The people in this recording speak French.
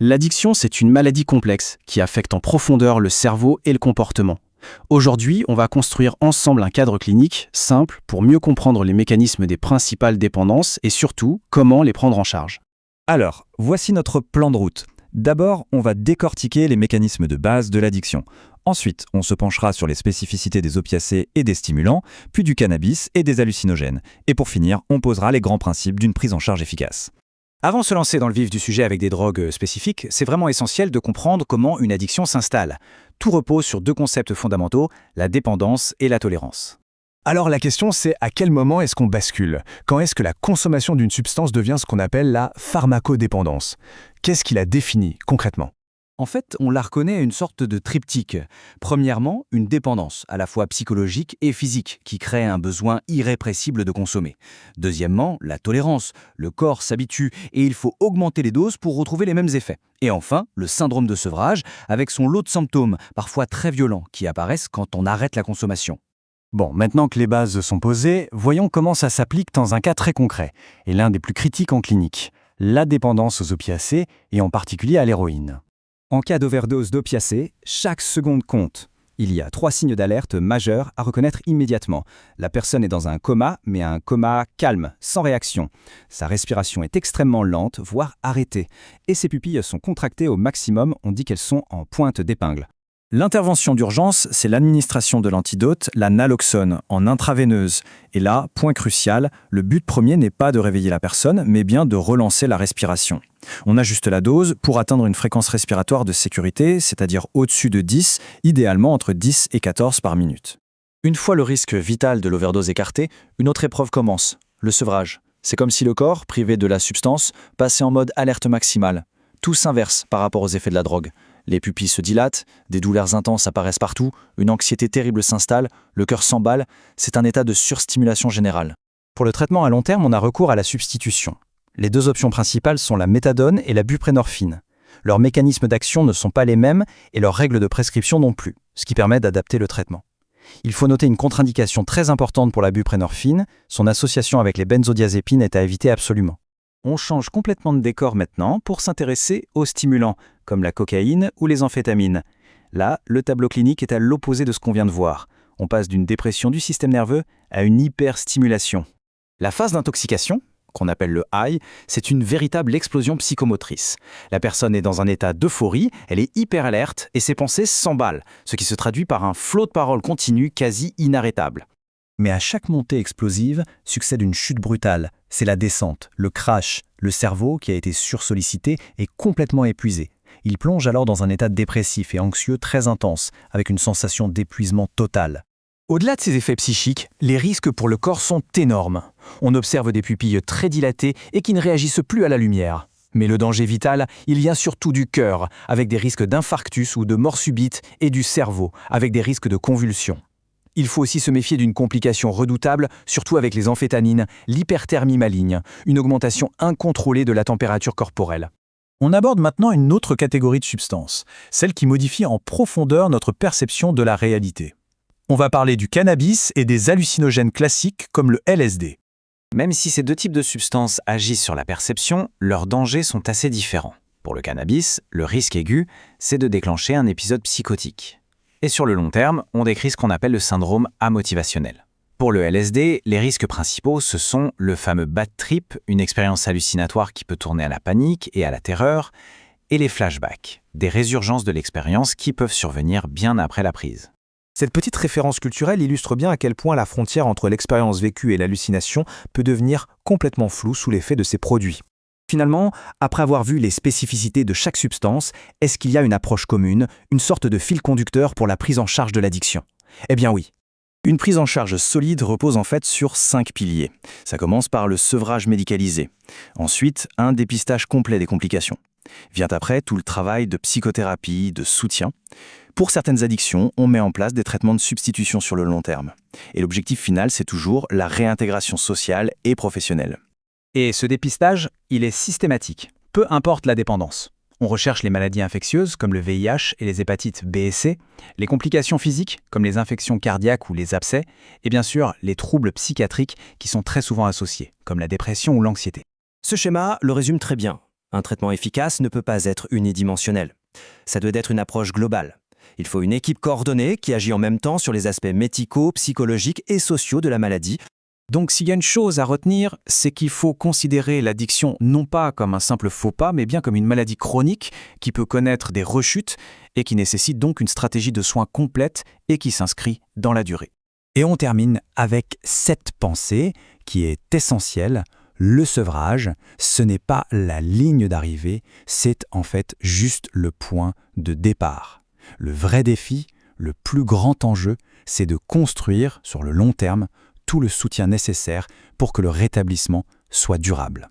L'addiction, c'est une maladie complexe qui affecte en profondeur le cerveau et le comportement. Aujourd'hui, on va construire ensemble un cadre clinique simple pour mieux comprendre les mécanismes des principales dépendances et surtout comment les prendre en charge. Alors, voici notre plan de route. D'abord, on va décortiquer les mécanismes de base de l'addiction. Ensuite, on se penchera sur les spécificités des opiacés et des stimulants, puis du cannabis et des hallucinogènes. Et pour finir, on posera les grands principes d'une prise en charge efficace. Avant de se lancer dans le vif du sujet avec des drogues spécifiques, c'est vraiment essentiel de comprendre comment une addiction s'installe. Tout repose sur deux concepts fondamentaux, la dépendance et la tolérance. Alors la question c'est à quel moment est-ce qu'on bascule? Quand est-ce que la consommation d'une substance devient ce qu'on appelle la pharmacodépendance? Qu'est-ce qui la définit concrètement? En fait, on la reconnaît à une sorte de triptyque. Premièrement, une dépendance, à la fois psychologique et physique, qui crée un besoin irrépressible de consommer. Deuxièmement, la tolérance. Le corps s'habitue et il faut augmenter les doses pour retrouver les mêmes effets. Et enfin, le syndrome de sevrage, avec son lot de symptômes, parfois très violents, qui apparaissent quand on arrête la consommation. Bon, maintenant que les bases sont posées, voyons comment ça s'applique dans un cas très concret, et l'un des plus critiques en clinique, la dépendance aux opiacés et en particulier à l'héroïne. En cas d'overdose d'opiacés, chaque seconde compte. Il y a 3 signes d'alerte majeurs à reconnaître immédiatement. La personne est dans un coma, mais un coma calme, sans réaction. Sa respiration est extrêmement lente, voire arrêtée. Et ses pupilles sont contractées au maximum, on dit qu'elles sont en pointe d'épingle. L'intervention d'urgence, c'est l'administration de l'antidote, la naloxone, en intraveineuse. Et là, point crucial, le but premier n'est pas de réveiller la personne, mais bien de relancer la respiration. On ajuste la dose pour atteindre une fréquence respiratoire de sécurité, c'est-à-dire au-dessus de 10, idéalement entre 10 et 14 par minute. Une fois le risque vital de l'overdose écarté, une autre épreuve commence, le sevrage. C'est comme si le corps, privé de la substance, passait en mode alerte maximale. Tout s'inverse par rapport aux effets de la drogue. Les pupilles se dilatent, des douleurs intenses apparaissent partout, une anxiété terrible s'installe, le cœur s'emballe, c'est un état de surstimulation générale. Pour le traitement à long terme, on a recours à la substitution. Les deux options principales sont la méthadone et la buprenorphine. Leurs mécanismes d'action ne sont pas les mêmes et leurs règles de prescription non plus, ce qui permet d'adapter le traitement. Il faut noter une contre-indication très importante pour la buprenorphine, son association avec les benzodiazépines est à éviter absolument. On change complètement de décor maintenant pour s'intéresser aux stimulants, comme la cocaïne ou les amphétamines. Là, le tableau clinique est à l'opposé de ce qu'on vient de voir. On passe d'une dépression du système nerveux à une hyperstimulation. La phase d'intoxication, qu'on appelle le high, c'est une véritable explosion psychomotrice. La personne est dans un état d'euphorie, elle est hyper alerte et ses pensées s'emballent, ce qui se traduit par un flot de paroles continu quasi inarrêtable. Mais à chaque montée explosive succède une chute brutale. C'est la descente, le crash. Le cerveau, qui a été sursollicité, est complètement épuisé. Il plonge alors dans un état dépressif et anxieux très intense, avec une sensation d'épuisement total. Au-delà de ces effets psychiques, les risques pour le corps sont énormes. On observe des pupilles très dilatées et qui ne réagissent plus à la lumière. Mais le danger vital, il vient surtout du cœur, avec des risques d'infarctus ou de mort subite, et du cerveau, avec des risques de convulsions. Il faut aussi se méfier d'une complication redoutable, surtout avec les amphétamines, l'hyperthermie maligne, une augmentation incontrôlée de la température corporelle. On aborde maintenant une autre catégorie de substances, celle qui modifie en profondeur notre perception de la réalité. On va parler du cannabis et des hallucinogènes classiques comme le LSD. Même si ces deux types de substances agissent sur la perception, leurs dangers sont assez différents. Pour le cannabis, le risque aigu, c'est de déclencher un épisode psychotique. Et sur le long terme, on décrit ce qu'on appelle le syndrome amotivationnel. Pour le LSD, les risques principaux, ce sont le fameux bad trip, une expérience hallucinatoire qui peut tourner à la panique et à la terreur, et les flashbacks, des résurgences de l'expérience qui peuvent survenir bien après la prise. Cette petite référence culturelle illustre bien à quel point la frontière entre l'expérience vécue et l'hallucination peut devenir complètement floue sous l'effet de ces produits. Finalement, après avoir vu les spécificités de chaque substance, est-ce qu'il y a une approche commune, une sorte de fil conducteur pour la prise en charge de l'addiction? Eh bien oui. Une prise en charge solide repose en fait sur 5 piliers. Ça commence par le sevrage médicalisé. Ensuite, un dépistage complet des complications. Vient après tout le travail de psychothérapie, de soutien. Pour certaines addictions, on met en place des traitements de substitution sur le long terme. Et l'objectif final, c'est toujours la réintégration sociale et professionnelle. Et ce dépistage, il est systématique, peu importe la dépendance. On recherche les maladies infectieuses comme le VIH et les hépatites B et C, les complications physiques comme les infections cardiaques ou les abcès, et bien sûr les troubles psychiatriques qui sont très souvent associés, comme la dépression ou l'anxiété. Ce schéma le résume très bien. Un traitement efficace ne peut pas être unidimensionnel. Ça doit être une approche globale. Il faut une équipe coordonnée qui agit en même temps sur les aspects médicaux, psychologiques et sociaux de la maladie. Donc s'il y a une chose à retenir, c'est qu'il faut considérer l'addiction non pas comme un simple faux pas, mais bien comme une maladie chronique qui peut connaître des rechutes et qui nécessite donc une stratégie de soins complète et qui s'inscrit dans la durée. Et on termine avec cette pensée qui est essentielle. Le sevrage, ce n'est pas la ligne d'arrivée, c'est en fait juste le point de départ. Le vrai défi, le plus grand enjeu, c'est de construire sur le long terme tout le soutien nécessaire pour que le rétablissement soit durable.